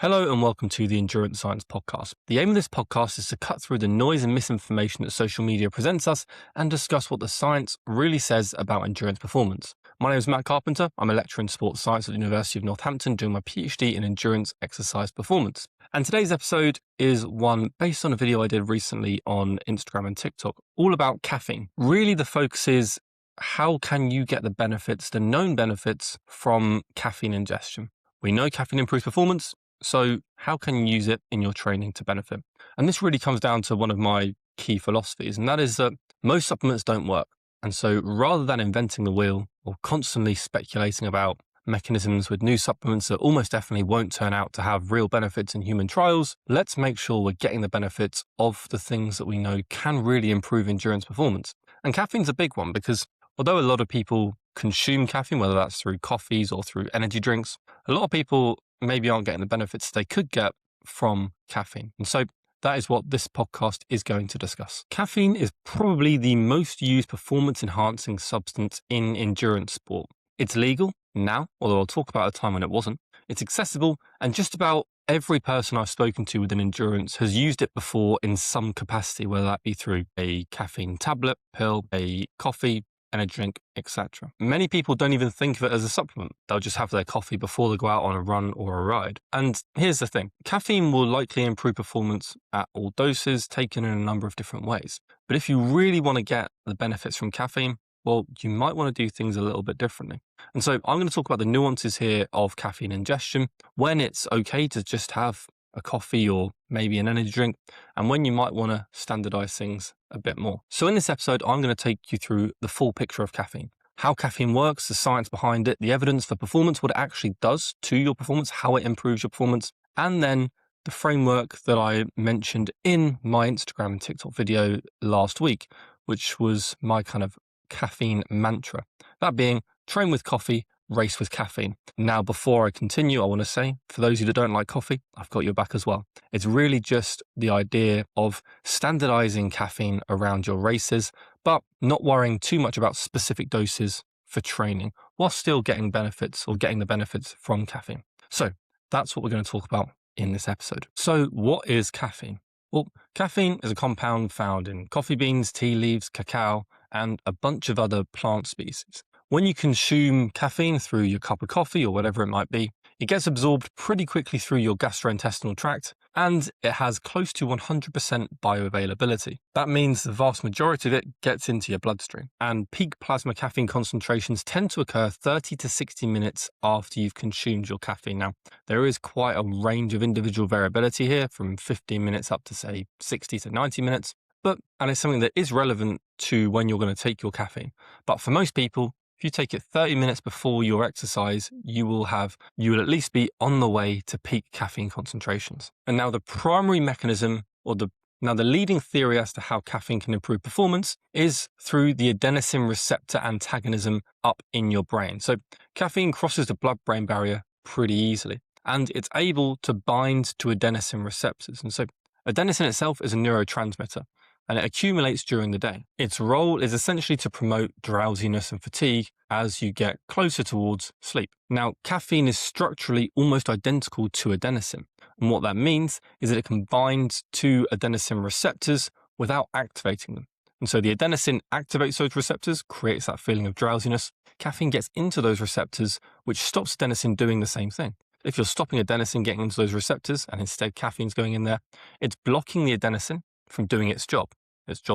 Hello and welcome to the Endurance Science Podcast. The aim of this podcast is to cut through the noise and misinformation that social media presents us and discuss what the science really says about endurance performance. My name is Matt Carpenter. I'm a lecturer in sports science at the University of Northampton doing my PhD in endurance exercise performance. And today's episode is one based on a video I did recently on Instagram and TikTok, all about caffeine. Really the focus is how can you get the benefits, the known benefits from caffeine ingestion. We know caffeine improves performance. So how can you use it in your training to benefit? And this really comes down to one of my key philosophies, and that is that most supplements don't work. And so rather than inventing the wheel or constantly speculating about mechanisms with new supplements that almost definitely won't turn out to have real benefits in human trials, let's make sure we're getting the benefits of the things that we know can really improve endurance performance. And caffeine's a big one because although a lot of people consume caffeine, whether that's through coffees or through energy drinks, a lot of people maybe aren't getting the benefits they could get from caffeine. And so that is what this podcast is going to discuss. Caffeine is probably the most used performance enhancing substance in endurance sport. It's legal now, although I'll talk about a time when it wasn't. It's accessible, and just about every person I've spoken to within endurance has used it before in some capacity, whether that be through a caffeine tablet, pill, a coffee, energy drink, etc. Many people don't even think of it as a supplement. They'll just have their coffee before they go out on a run or a ride. And here's the thing, caffeine will likely improve performance at all doses, taken in a number of different ways. But if you really want to get the benefits from caffeine, well, you might want to do things a little bit differently. And so I'm going to talk about the nuances here of caffeine ingestion, when it's okay to just have a coffee or maybe an energy drink, and when you might want to standardize things a bit more. So in this episode, I'm going to take you through the full picture of caffeine, how caffeine works, the science behind it, the evidence for performance, what it actually does to your performance, how it improves your performance, and then the framework that I mentioned in my Instagram and TikTok video last week, which was my kind of caffeine mantra. That being, train with coffee, race with caffeine. Now, before I continue, I want to say, for those of you that don't like coffee, I've got your back as well. It's really just the idea of standardizing caffeine around your races, but not worrying too much about specific doses for training, while still getting benefits or getting the benefits from caffeine. So that's what we're going to talk about in this episode. So what is caffeine? Well, caffeine is a compound found in coffee beans, tea leaves, cacao, and a bunch of other plant species. When you consume caffeine through your cup of coffee or whatever it might be, it gets absorbed pretty quickly through your gastrointestinal tract, and it has close to 100% bioavailability. That means the vast majority of it gets into your bloodstream, and peak plasma caffeine concentrations tend to occur 30 to 60 minutes after you've consumed your caffeine. Now, there is quite a range of individual variability here, from 15 minutes up to say 60 to 90 minutes, and it's something that is relevant to when you're going to take your caffeine. But for most people, if you take it 30 minutes before your exercise, you will at least be on the way to peak caffeine concentrations. And now the primary mechanism, the leading theory as to how caffeine can improve performance is through the adenosine receptor antagonism up in your brain. So caffeine crosses the blood-brain barrier pretty easily, and it's able to bind to adenosine receptors. And so adenosine itself is a neurotransmitter, and it accumulates during the day. Its role is essentially to promote drowsiness and fatigue as you get closer towards sleep. Now, caffeine is structurally almost identical to adenosine, and what that means is that it can bind to adenosine receptors without activating them. And so the adenosine activates those receptors, creates that feeling of drowsiness. Caffeine gets into those receptors, which stops adenosine doing the same thing. If you're stopping adenosine getting into those receptors, and instead caffeine's going in there, it's blocking the adenosine from doing its job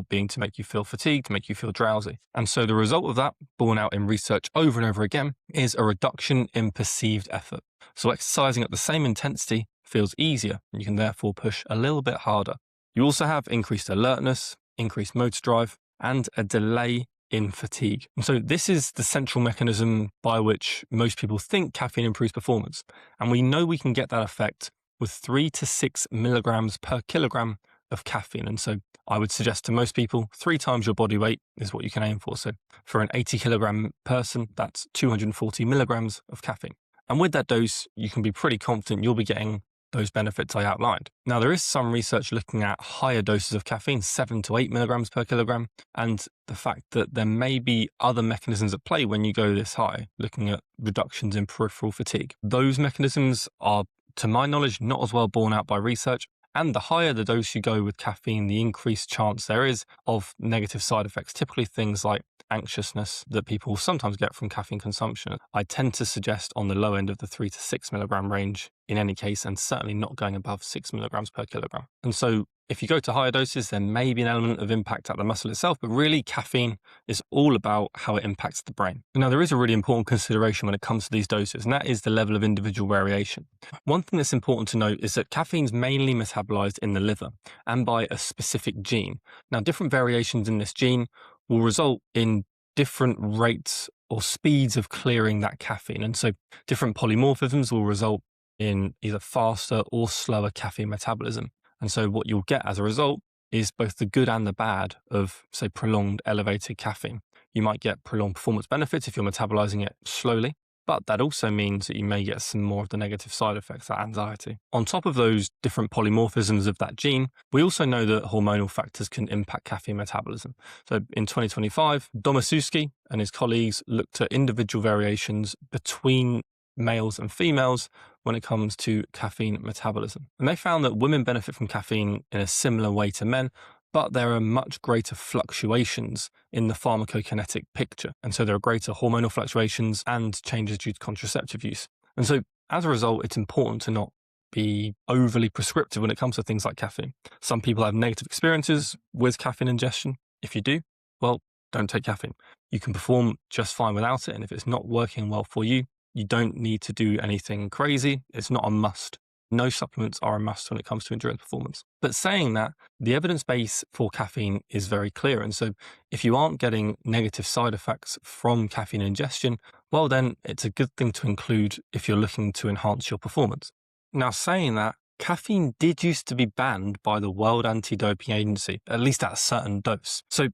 being to make you feel fatigued, to make you feel drowsy. And so the result of that, borne out in research over and over again, is a reduction in perceived effort. So exercising at the same intensity feels easier, and you can therefore push a little bit harder. You also have increased alertness, increased motor drive, and a delay in fatigue. And so this is the central mechanism by which most people think caffeine improves performance. And we know we can get that effect with 3 to 6 milligrams per kilogram of caffeine. And so I would suggest to most people 3 times your body weight is what you can aim for. So for an 80 kilogram person, that's 240 milligrams of caffeine. And with that dose, you can be pretty confident you'll be getting those benefits I outlined. Now, there is some research looking at higher doses of caffeine, 7 to 8 milligrams per kilogram, and the fact that there may be other mechanisms at play when you go this high, looking at reductions in peripheral fatigue. Those mechanisms are to my knowledge, not as well borne out by research. And the higher the dose you go with caffeine, the increased chance there is of negative side effects, typically things like anxiousness that people sometimes get from caffeine consumption. I tend to suggest on the low end of the 3 to 6 milligram range in any case, and certainly not going above 6 milligrams per kilogram. And so if you go to higher doses, there may be an element of impact at the muscle itself, but really caffeine is all about how it impacts the brain. Now, there is a really important consideration when it comes to these doses, and that is the level of individual variation. One thing that's important to note is that caffeine's mainly metabolized in the liver and by a specific gene. Now, different variations in this gene will result in different rates or speeds of clearing that caffeine. And so different polymorphisms will result in either faster or slower caffeine metabolism. And so what you'll get as a result is both the good and the bad of, say, prolonged elevated caffeine. You might get prolonged performance benefits if you're metabolizing it slowly, but that also means that you may get some more of the negative side effects, that anxiety. On top of those different polymorphisms of that gene, we also know that hormonal factors can impact caffeine metabolism. So in 2025, Domasuski and his colleagues looked at individual variations between males and females when it comes to caffeine metabolism. And they found that women benefit from caffeine in a similar way to men, but there are much greater fluctuations in the pharmacokinetic picture. And so there are greater hormonal fluctuations and changes due to contraceptive use. And so as a result, it's important to not be overly prescriptive when it comes to things like caffeine. Some people have negative experiences with caffeine ingestion. If you do, well, don't take caffeine. You can perform just fine without it. And if it's not working well for you, you don't need to do anything crazy. It's not a must. No supplements are a must when it comes to endurance performance. But saying that, the evidence base for caffeine is very clear. And so if you aren't getting negative side effects from caffeine ingestion, well, then it's a good thing to include if you're looking to enhance your performance. Now, saying that, caffeine did used to be banned by the World Anti-Doping Agency, at least at a certain dose. So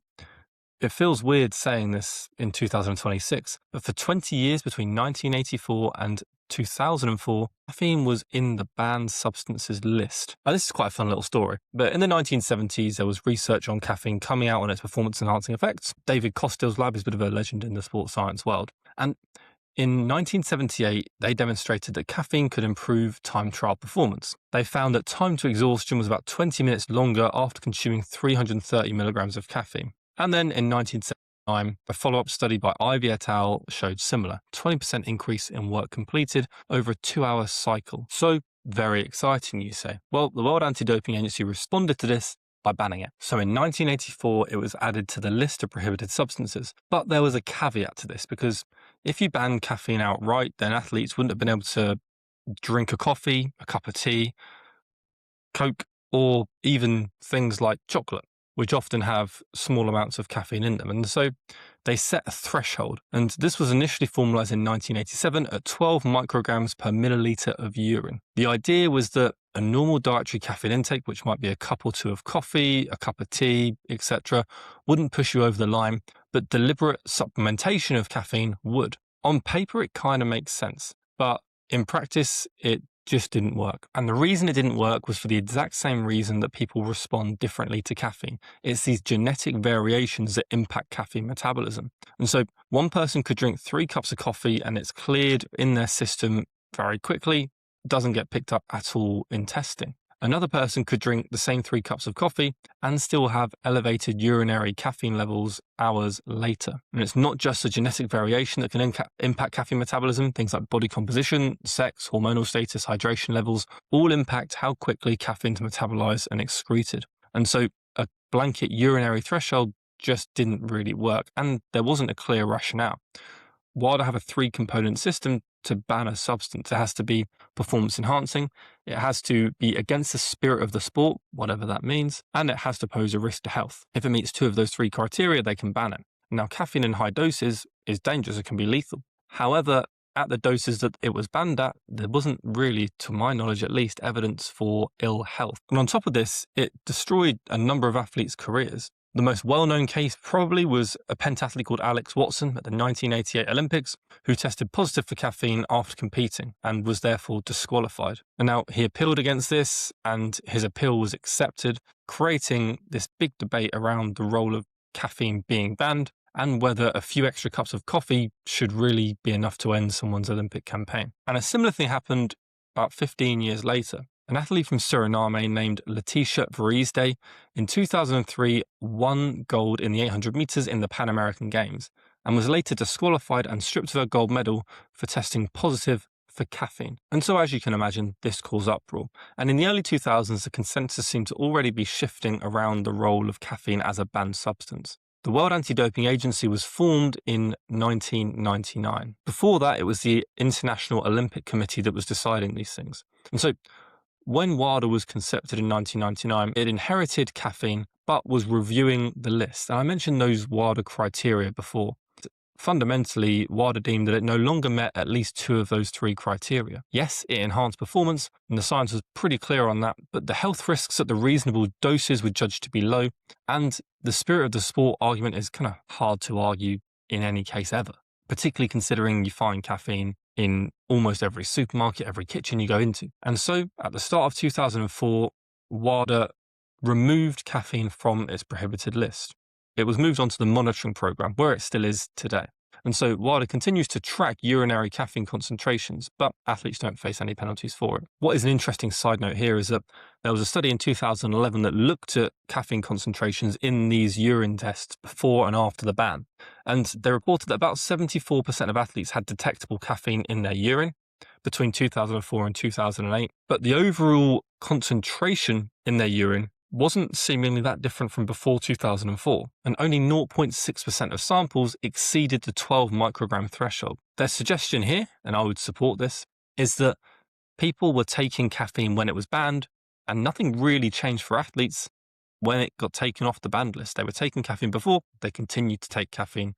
it feels weird saying this in 2026, but for 20 years between 1984 and 2004, caffeine was in the banned substances list. Now, this is quite a fun little story, but in the 1970s, there was research on caffeine coming out on its performance-enhancing effects. David Costill's lab is a bit of a legend in the sports science world. And in 1978, they demonstrated that caffeine could improve time trial performance. They found that time to exhaustion was about 20 minutes longer after consuming 330 milligrams of caffeine. And then in 1979, a follow-up study by Ivy et al. Showed similar, 20% increase in work completed over a 2-hour cycle. So very exciting, you say. Well, the World Anti-Doping Agency responded to this by banning it. So in 1984, it was added to the list of prohibited substances. But there was a caveat to this, because if you banned caffeine outright, then athletes wouldn't have been able to drink a coffee, a cup of tea, Coke, or even things like chocolate, which often have small amounts of caffeine in them. And so they set a threshold. And this was initially formalized in 1987 at 12 micrograms per milliliter of urine. The idea was that a normal dietary caffeine intake, which might be a cup or two of coffee, a cup of tea, etc., wouldn't push you over the line, but deliberate supplementation of caffeine would. On paper, it kind of makes sense, but in practice, it just didn't work. And the reason it didn't work was for the exact same reason that people respond differently to caffeine. It's these genetic variations that impact caffeine metabolism. And so one person could drink 3 cups of coffee and it's cleared in their system very quickly, doesn't get picked up at all in testing. Another person could drink the same 3 cups of coffee and still have elevated urinary caffeine levels hours later. And it's not just a genetic variation that can impact caffeine metabolism. Things like body composition, sex, hormonal status, hydration levels, all impact how quickly caffeine is metabolized and excreted. And so a blanket urinary threshold just didn't really work. And there wasn't a clear rationale. Why do I have a 3-component system to ban a substance? It has to be performance enhancing, it has to be against the spirit of the sport, whatever that means, and it has to pose a risk to health. If it meets 2 of those 3 criteria, they can ban it. Now, caffeine in high doses is dangerous, it can be lethal. However, at the doses that it was banned at, there wasn't really, to my knowledge at least, evidence for ill health. And on top of this, it destroyed a number of athletes' careers. The most well-known case probably was a pentathlete called Alex Watson at the 1988 Olympics, who tested positive for caffeine after competing and was therefore disqualified. And now he appealed against this and his appeal was accepted, creating this big debate around the role of caffeine being banned and whether a few extra cups of coffee should really be enough to end someone's Olympic campaign. And a similar thing happened about 15 years later. An athlete from Suriname named Letitia Vereesday in 2003 won gold in the 800 meters in the Pan American Games and was later disqualified and stripped of her gold medal for testing positive for caffeine. And so, as you can imagine, this caused uproar. And in the early 2000s, the consensus seemed to already be shifting around the role of caffeine as a banned substance. The World Anti-Doping Agency was formed in 1999. Before that, it was the International Olympic Committee that was deciding these things. And so, when WADA was concepted in 1999, it inherited caffeine, but was reviewing the list. And I mentioned those WADA criteria before. Fundamentally, WADA deemed that it no longer met at least two of those three criteria. Yes, it enhanced performance, and the science was pretty clear on that, but the health risks at the reasonable doses were judged to be low, and the spirit of the sport argument is kind of hard to argue in any case ever, particularly considering you find caffeine in almost every supermarket, every kitchen you go into. And so, at the start of 2004, WADA removed caffeine from its prohibited list. It was moved onto the monitoring program, where it still is today. And so WADA continues to track urinary caffeine concentrations, but athletes don't face any penalties for it. What is an interesting side note here is that there was a study in 2011 that looked at caffeine concentrations in these urine tests before and after the ban. And they reported that about 74% of athletes had detectable caffeine in their urine between 2004 and 2008. But the overall concentration in their urine wasn't seemingly that different from before 2004, and only 0.6% of samples exceeded the 12 microgram threshold. Their suggestion here, and I would support this, is that people were taking caffeine when it was banned, and nothing really changed for athletes when it got taken off the banned list. They were taking caffeine before, they continued to take caffeine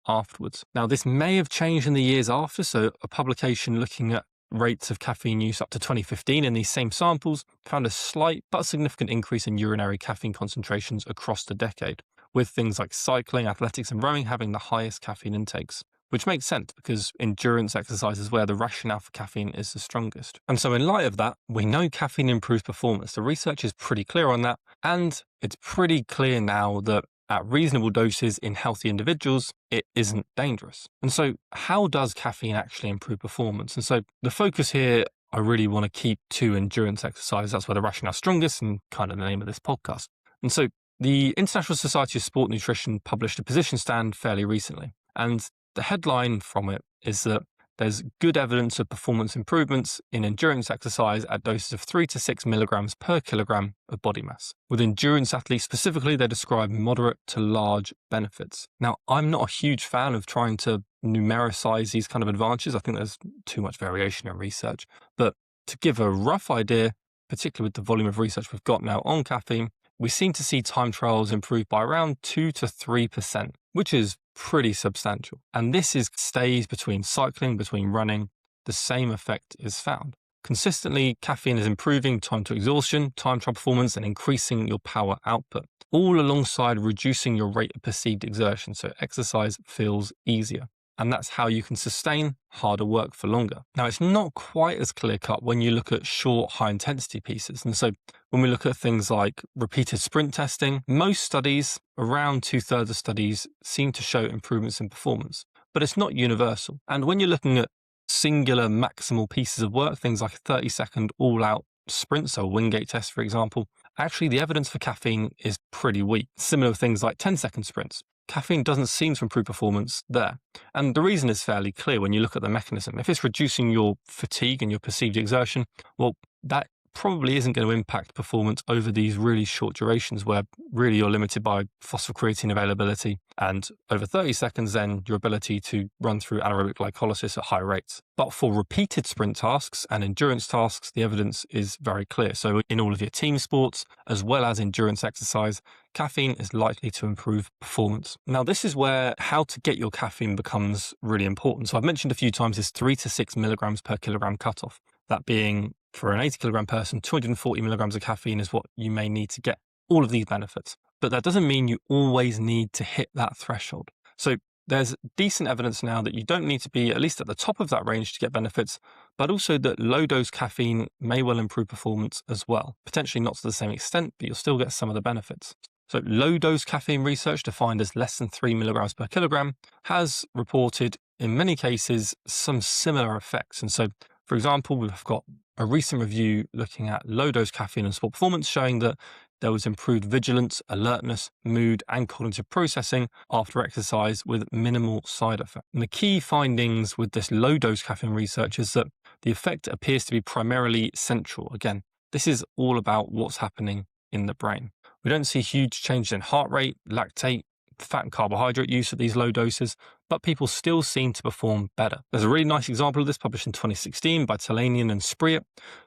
afterwards. Now, this may have changed in the years after, so a publication looking at rates of caffeine use up to 2015 in these same samples found a slight but significant increase in urinary caffeine concentrations across the decade, with things like cycling, athletics and rowing having the highest caffeine intakes, which makes sense because endurance exercise is where the rationale for caffeine is the strongest. And so in light of that, we know caffeine improves performance. The research is pretty clear on that, and it's pretty clear now that at reasonable doses in healthy individuals, it isn't dangerous. And so how does caffeine actually improve performance? And so the focus here, I really want to keep to endurance exercise. That's where the rationale is strongest and kind of the name of this podcast. And so the International Society of Sport Nutrition published a position stand fairly recently. And the headline from it is that there's good evidence of performance improvements in endurance exercise at doses of 3 to 6 milligrams per kilogram of body mass. With endurance athletes specifically, they describe moderate to large benefits. Now, I'm not a huge fan of trying to numericize these kind of advantages. I think there's too much variation in research. But to give a rough idea, particularly with the volume of research we've got now on caffeine, we seem to see time trials improve by around 2 to 3%, which is pretty substantial. And this stays between cycling, between running, the same effect is found. Consistently, caffeine is improving time to exhaustion, time trial performance, and increasing your power output, all alongside reducing your rate of perceived exertion, so exercise feels easier. And that's how you can sustain harder work for longer. Now, it's not quite as clear-cut when you look at short, high-intensity pieces. And so when we look at things like repeated sprint testing, most studies, around 2/3 of studies, seem to show improvements in performance. But it's not universal. And when you're looking at singular maximal pieces of work, things like a 30-second all-out sprint, so a Wingate test, for example, actually the evidence for caffeine is pretty weak. Similar with things like 10-second sprints. Caffeine doesn't seem to improve performance there. And the reason is fairly clear when you look at the mechanism. If it's reducing your fatigue and your perceived exertion, well, that probably isn't going to impact performance over these really short durations where really you're limited by phosphocreatine availability and over 30 seconds then your ability to run through anaerobic glycolysis at high rates. But for repeated sprint tasks and endurance tasks, the evidence is very clear. So in all of your team sports, as well as endurance exercise, caffeine is likely to improve performance. Now, this is where how to get your caffeine becomes really important. So I've mentioned a few times this 3 to 6 milligrams per kilogram cutoff. That being, for an 80 kilogram person, 240 milligrams of caffeine is what you may need to get all of these benefits. But that doesn't mean you always need to hit that threshold. So there's decent evidence now that you don't need to be at least at the top of that range to get benefits, but also that low dose caffeine may well improve performance as well. Potentially not to the same extent, but you'll still get some of the benefits. So low dose caffeine research, defined as less than 3 milligrams per kilogram, has reported in many cases some similar effects. And so, for example, we've got a recent review looking at low dose caffeine and sport performance showing that there was improved vigilance, alertness, mood, and cognitive processing after exercise with minimal side effect. And the key findings with this low dose caffeine research is that the effect appears to be primarily central. Again, this is all about what's happening in the brain. We don't see huge changes in heart rate, lactate, fat and carbohydrate use at these low doses, but people still seem to perform better. There's a really nice example of this published in 2016 by Talanian and Spreet,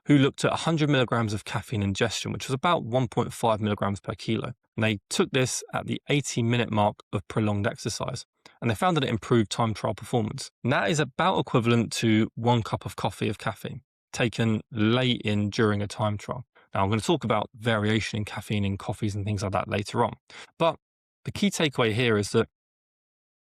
who looked at 100 milligrams of caffeine ingestion, which was about 1.5 milligrams per kilo. And they took this at the 80-minute mark of prolonged exercise, and they found that it improved time trial performance. And that is about equivalent to 1 cup of coffee of caffeine taken late in during a time trial. Now, I'm going to talk about variation in caffeine in coffees and things like that later on. But the key takeaway here is that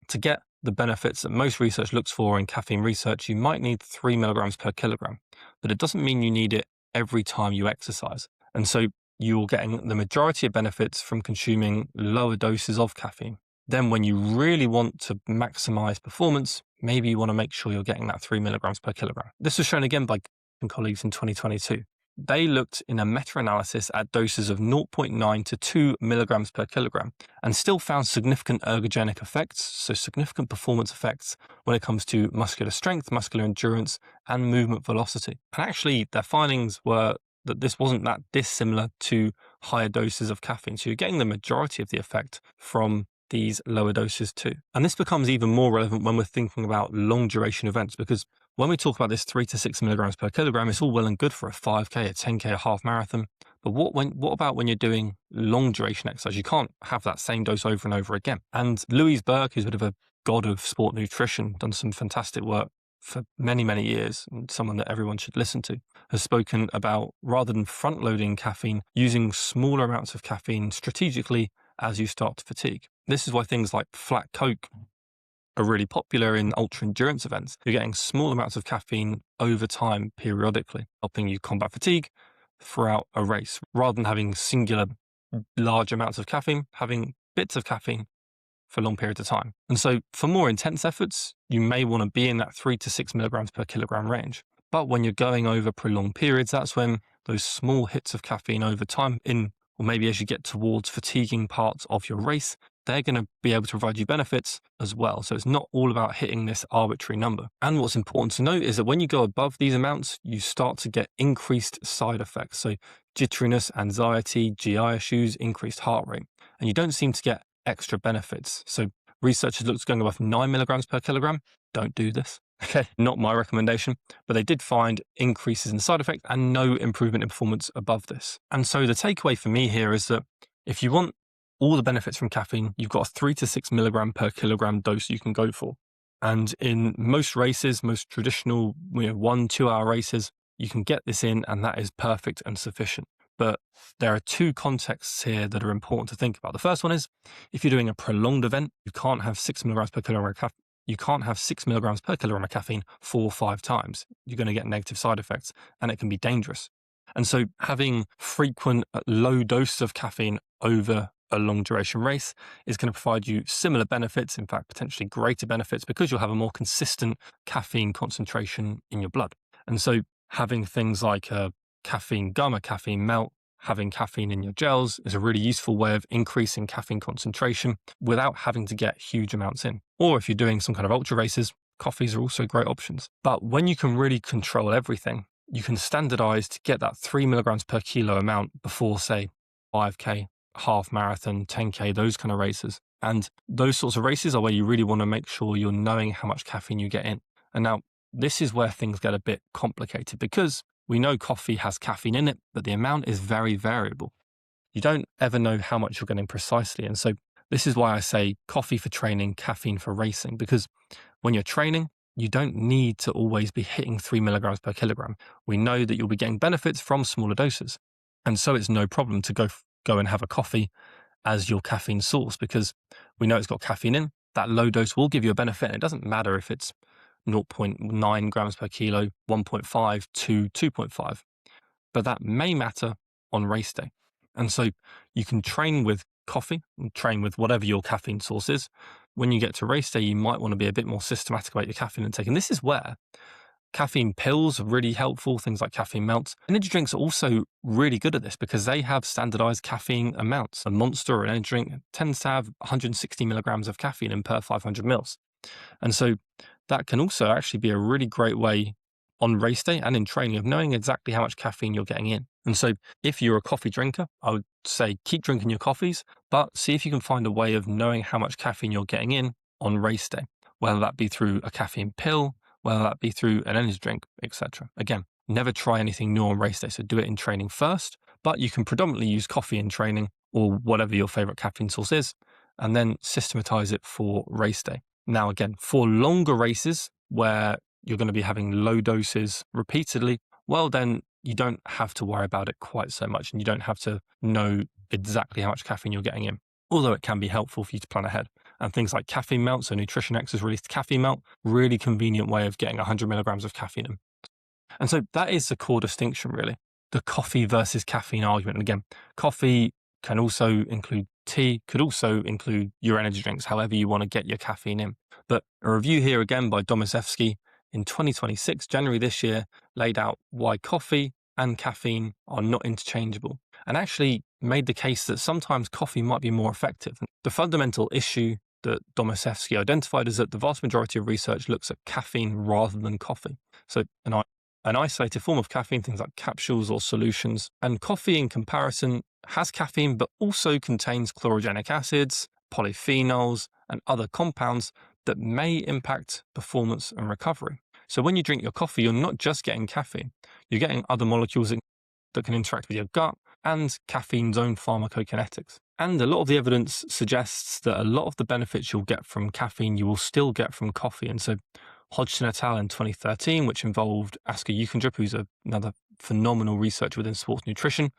to get the benefits that most research looks for in caffeine research, you might need 3 milligrams per kilogram, but it doesn't mean you need it every time you exercise. And so you're getting the majority of benefits from consuming lower doses of caffeine. Then when you really want to maximize performance, maybe you want to make sure you're getting that 3 milligrams per kilogram. This was shown again by colleagues in 2022. They looked in a meta-analysis at doses of 0.9 to 2 milligrams per kilogram and still found significant ergogenic effects, so significant performance effects when it comes to muscular strength, muscular endurance, and movement velocity. And actually, their findings were that this wasn't that dissimilar to higher doses of caffeine. So you're getting the majority of the effect from these lower doses too. And this becomes even more relevant when we're thinking about long duration events, because when we talk about this 3 to 6 milligrams per kilogram, it's all well and good for a 5K, a 10K, a half marathon. But what about when you're doing long duration exercise? You can't have that same dose over and over again. And Louise Burke, who's a bit of a god of sport nutrition, done some fantastic work for many, many years, and someone that everyone should listen to, has spoken about, rather than front loading caffeine, using smaller amounts of caffeine strategically as you start to fatigue. This is why things like flat Coke are really popular in ultra endurance events. You're getting small amounts of caffeine over time periodically, helping you combat fatigue throughout a race, rather than having singular large amounts of caffeine, having bits of caffeine for long periods of time. And so for more intense efforts, you may want to be in that 3 to 6 milligrams per kilogram range. But when you're going over prolonged periods, that's when those small hits of caffeine over time or maybe as you get towards fatiguing parts of your race, they're going to be able to provide you benefits as well. So it's not all about hitting this arbitrary number. And what's important to note is that when you go above these amounts, you start to get increased side effects. So jitteriness, anxiety, GI issues, increased heart rate. And you don't seem to get extra benefits. So researchers looked at going above 9 milligrams per kilogram. Don't do this. Okay, not my recommendation, but they did find increases in side effects and no improvement in performance above this. And so the takeaway for me here is that if you want all the benefits from caffeine, you've got a 3 to 6 milligram per kilogram dose you can go for. And in most races, most traditional 1-2 hour races, you can get this in and that is perfect and sufficient. But there are 2 contexts here that are important to think about. The first one is if you're doing a prolonged event, you can't have 6 milligrams per kilogram of caffeine. You can't have 6 milligrams per kilogram of caffeine 4 or 5 times. You're going to get negative side effects and it can be dangerous. And so having frequent low doses of caffeine over a long duration race is going to provide you similar benefits, in fact, potentially greater benefits, because you'll have a more consistent caffeine concentration in your blood. And so having things like a caffeine gum, a caffeine melt, having caffeine in your gels is a really useful way of increasing caffeine concentration without having to get huge amounts in. Or if you're doing some kind of ultra races, coffees are also great options. But when you can really control everything, you can standardize to get that 3 milligrams per kilo amount before, say, 5K, half marathon, 10K, those kind of races. And those sorts of races are where you really want to make sure you're knowing how much caffeine you get in. And now this is where things get a bit complicated, because we know coffee has caffeine in it, but the amount is very variable. You don't ever know how much you're getting precisely. And so this is why I say coffee for training, caffeine for racing, because when you're training, you don't need to always be hitting 3 milligrams per kilogram. We know that you'll be getting benefits from smaller doses. And so it's no problem to go and have a coffee as your caffeine source, because we know it's got caffeine in. That low dose will give you a benefit. And it doesn't matter if it's 0.9 grams per kilo, 1.5 to 2.5, but that may matter on race day. And so you can train with coffee and train with whatever your caffeine source is. When you get to race day, you might want to be a bit more systematic about your caffeine intake. And this is where Caffeine pills are really helpful, things like caffeine melts. Energy drinks are also really good at this because they have standardized caffeine amounts. A Monster or an energy drink tends to have 160 milligrams of caffeine in per 500 mils. And so that can also actually be a really great way on race day and in training of knowing exactly how much caffeine you're getting in. And so if you're a coffee drinker, I would say keep drinking your coffees, but see if you can find a way of knowing how much caffeine you're getting in on race day, whether that be through a caffeine pill, whether that be through an energy drink, etc. Again, never try anything new on race day. So do it in training first, but you can predominantly use coffee in training or whatever your favorite caffeine source is, and then systematize it for race day. Now, again, for longer races where you're going to be having low doses repeatedly, well, then you don't have to worry about it quite so much and you don't have to know exactly how much caffeine you're getting in, although it can be helpful for you to plan ahead. And things like caffeine melt, so Nutrition X has released caffeine melt, really convenient way of getting 100 milligrams of caffeine in. And so that is the core distinction, really. The coffee versus caffeine argument. And again, coffee can also include tea, could also include your energy drinks, however you want to get your caffeine in. But a review here again by Domaszewski in 2026, January this year, laid out why coffee and caffeine are not interchangeable and actually made the case that sometimes coffee might be more effective. The fundamental issue that Domaszewski identified is that the vast majority of research looks at caffeine rather than coffee. So an isolated form of caffeine, things like capsules or solutions, and coffee in comparison has caffeine but also contains chlorogenic acids, polyphenols, and other compounds that may impact performance and recovery. So when you drink your coffee, you're not just getting caffeine, you're getting other molecules that can interact with your gut and caffeine's own pharmacokinetics. And a lot of the evidence suggests that a lot of the benefits you'll get from caffeine, you will still get from coffee. And so Hodgson et al. In 2013, which involved Asker Ukendrup, who's another phenomenal researcher within sports nutrition,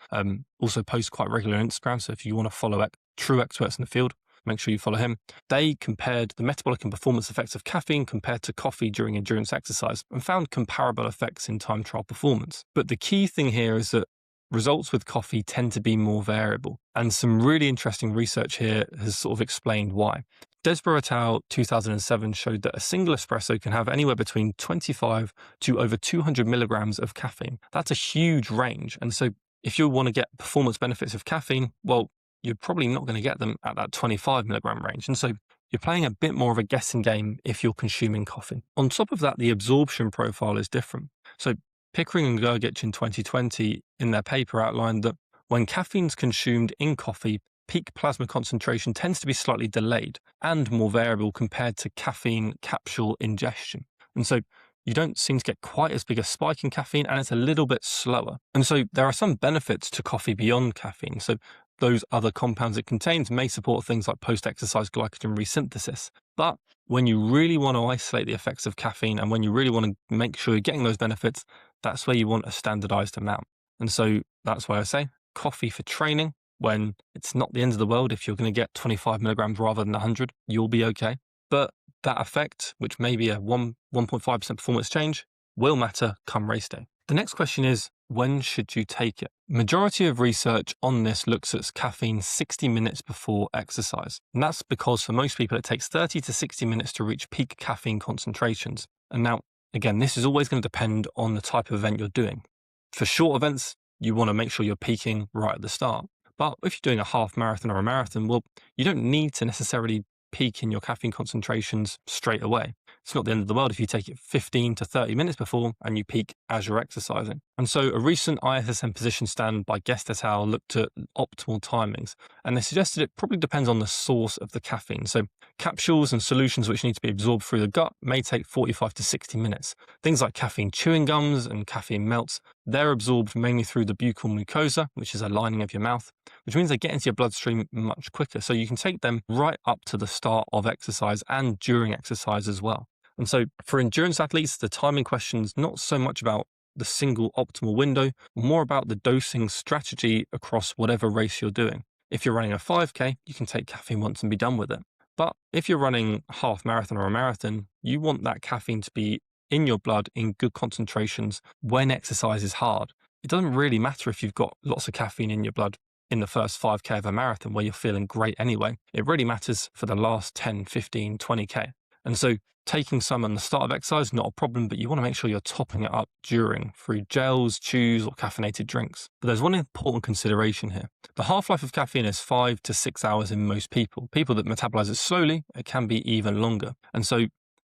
also posts quite regularly on Instagram. So if you want to follow true experts in the field, make sure you follow him. They compared the metabolic and performance effects of caffeine compared to coffee during endurance exercise and found comparable effects in time trial performance. But the key thing here is that results with coffee tend to be more variable. And some really interesting research here has sort of explained why. Desborough et al. 2007 showed that a single espresso can have anywhere between 25 to over 200 milligrams of caffeine. That's a huge range. And so if you want to get performance benefits of caffeine, well, you're probably not going to get them at that 25 milligram range. And so you're playing a bit more of a guessing game if you're consuming coffee. On top of that, the absorption profile is different. So Pickering and Gergich in 2020 in their paper outlined that when caffeine's consumed in coffee, peak plasma concentration tends to be slightly delayed and more variable compared to caffeine capsule ingestion. And so you don't seem to get quite as big a spike in caffeine and it's a little bit slower. And so there are some benefits to coffee beyond caffeine. So those other compounds it contains may support things like post-exercise glycogen resynthesis. But when you really want to isolate the effects of caffeine and when you really want to make sure you're getting those benefits, that's where you want a standardized amount. And so that's why I say coffee for training, when it's not the end of the world. If you're going to get 25 milligrams rather than 100, you'll be okay. But that effect, which may be a 1.5% performance change, will matter come race day. The next question is, when should you take it? Majority of research on this looks at caffeine 60 minutes before exercise. And that's because for most people, it takes 30 to 60 minutes to reach peak caffeine concentrations. And now, again, this is always going to depend on the type of event you're doing. For short events, you want to make sure you're peaking right at the start. But if you're doing a half marathon or a marathon, well, you don't need to necessarily peak in your caffeine concentrations straight away. It's not the end of the world if you take it 15 to 30 minutes before and you peak as you're exercising. And so a recent ISSN position stand by Guest et al. Looked at optimal timings, and they suggested it probably depends on the source of the caffeine. So capsules and solutions which need to be absorbed through the gut may take 45 to 60 minutes. Things like caffeine chewing gums and caffeine melts, they're absorbed mainly through the buccal mucosa, which is a lining of your mouth, which means they get into your bloodstream much quicker. So you can take them right up to the start of exercise and during exercise as well. And so for endurance athletes, the timing question is not so much about the single optimal window, more about the dosing strategy across whatever race you're doing. If you're running a 5K, you can take caffeine once and be done with it. But if you're running a half marathon or a marathon, you want that caffeine to be in your blood in good concentrations when exercise is hard. It doesn't really matter if you've got lots of caffeine in your blood in the first 5K of a marathon where you're feeling great anyway. It really matters for the last 10, 15, 20K. And so taking some on the start of exercise, not a problem, but you want to make sure you're topping it up during through gels, chews, or caffeinated drinks. But there's one important consideration here. The half-life of caffeine is 5 to 6 hours in most people. People that metabolize it slowly, it can be even longer. And so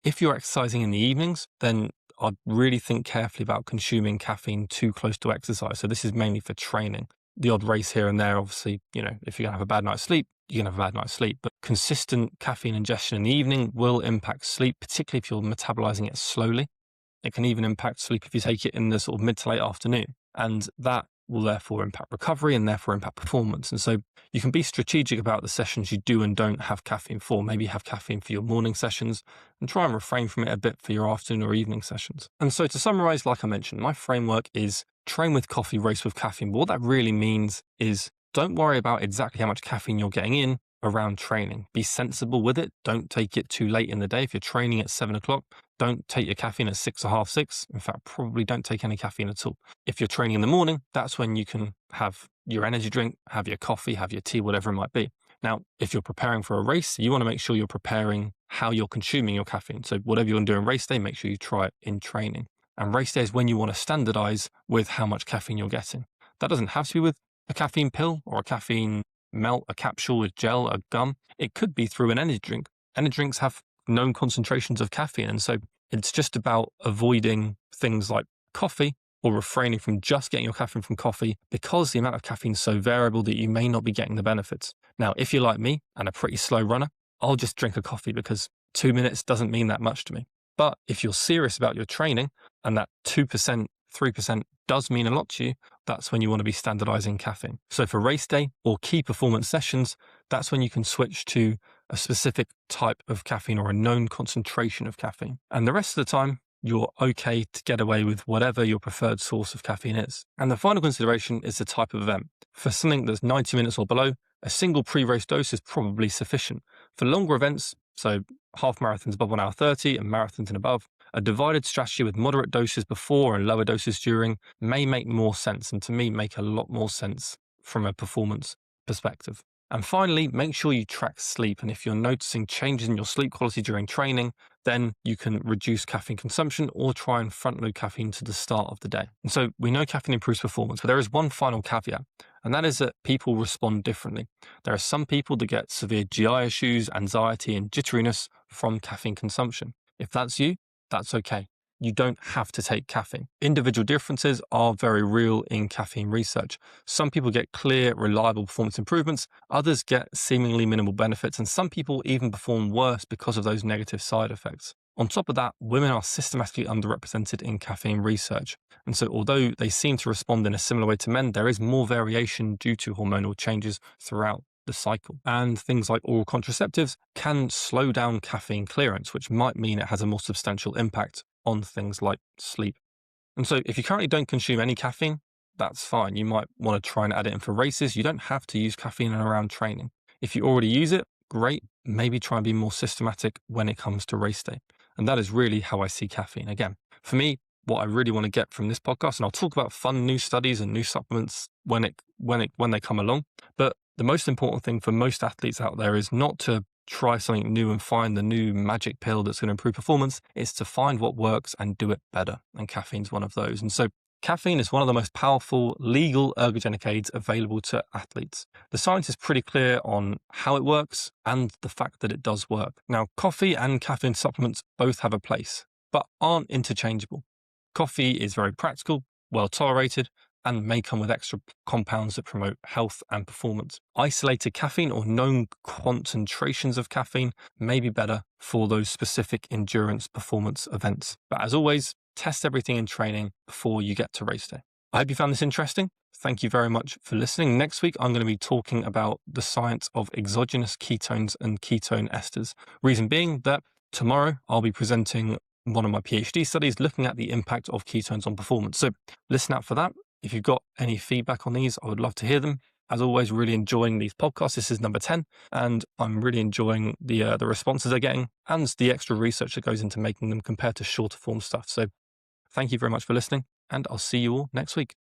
if you're exercising in the evenings, then I'd really think carefully about consuming caffeine too close to exercise. So this is mainly for training. The odd race here and there, obviously, if you're going to have a bad night's sleep, you're going to have a bad night's sleep. But consistent caffeine ingestion in the evening will impact sleep, particularly if you're metabolizing it slowly. It can even impact sleep if you take it in the sort of mid to late afternoon. And that will therefore impact recovery and therefore impact performance. And so you can be strategic about the sessions you do and don't have caffeine for. Maybe have caffeine for your morning sessions and try and refrain from it a bit for your afternoon or evening sessions. And so to summarize, like I mentioned, my framework is train with coffee, race with caffeine. But what that really means is don't worry about exactly how much caffeine you're getting in around training. Be sensible with it. Don't take it too late in the day. If you're training at 7 o'clock, don't take your caffeine at 6 or half 6. In fact, probably don't take any caffeine at all. If you're training in the morning, that's when you can have your energy drink, have your coffee, have your tea, whatever it might be. Now, if you're preparing for a race, you want to make sure you're preparing how you're consuming your caffeine. So whatever you're going to do in race day, make sure you try it in training. And race day is when you want to standardize with how much caffeine you're getting. That doesn't have to be with a caffeine pill or a caffeine melt, a capsule with gel, a gum. It could be through an energy drink. Energy drinks have known concentrations of caffeine. And so it's just about avoiding things like coffee or refraining from just getting your caffeine from coffee because the amount of caffeine is so variable that you may not be getting the benefits. Now, if you're like me and a pretty slow runner, I'll just drink a coffee because 2 minutes doesn't mean that much to me. But if you're serious about your training and that 2%, 3% does mean a lot to you, that's when you want to be standardizing caffeine. So for race day or key performance sessions, that's when you can switch to a specific type of caffeine or a known concentration of caffeine. And the rest of the time, you're okay to get away with whatever your preferred source of caffeine is. And the final consideration is the type of event. For something that's 90 minutes or below, a single pre-race dose is probably sufficient. For longer events, so half marathons above 1 hour 30 and marathons and above, a divided strategy with moderate doses before and lower doses during may make more sense, and to me make a lot more sense from a performance perspective. And finally, make sure you track sleep. And if you're noticing changes in your sleep quality during training, then you can reduce caffeine consumption or try and front load caffeine to the start of the day. And so we know caffeine improves performance, but there is one final caveat, and that is that people respond differently. There are some people that get severe GI issues, anxiety, and jitteriness from caffeine consumption. If that's you, that's okay. You don't have to take caffeine. Individual differences are very real in caffeine research. Some people get clear, reliable performance improvements. Others get seemingly minimal benefits. And some people even perform worse because of those negative side effects. On top of that, women are systematically underrepresented in caffeine research. And so although they seem to respond in a similar way to men, there is more variation due to hormonal changes throughout the cycle. And things like oral contraceptives can slow down caffeine clearance, which might mean it has a more substantial impact on things like sleep. And so if you currently don't consume any caffeine, that's fine. You might want to try and add it in for races. You don't have to use caffeine around training. If you already use it, great. Maybe try and be more systematic when it comes to race day. And that is really how I see caffeine. Again, for me, what I really want to get from this podcast, and I'll talk about fun new studies and new supplements when they come along. But the most important thing for most athletes out there is not to try something new and find the new magic pill that's going to improve performance. It's to find what works and do it better. And caffeine's one of those. And so caffeine is one of the most powerful legal ergogenic aids available to athletes. The science is pretty clear on how it works and the fact that it does work. Now, coffee and caffeine supplements both have a place, but aren't interchangeable. Coffee is very practical, well tolerated, and may come with extra compounds that promote health and performance. Isolated caffeine or known concentrations of caffeine may be better for those specific endurance performance events. But as always, test everything in training before you get to race day. I hope you found this interesting. Thank you very much for listening. Next week, I'm going to be talking about the science of exogenous ketones and ketone esters. Reason being that tomorrow I'll be presenting one of my PhD studies looking at the impact of ketones on performance. So listen out for that. If you've got any feedback on these, I would love to hear them. As always, really enjoying these podcasts. This is number 10, and I'm really enjoying the responses they're getting and the extra research that goes into making them compared to shorter form stuff. So thank you very much for listening, and I'll see you all next week.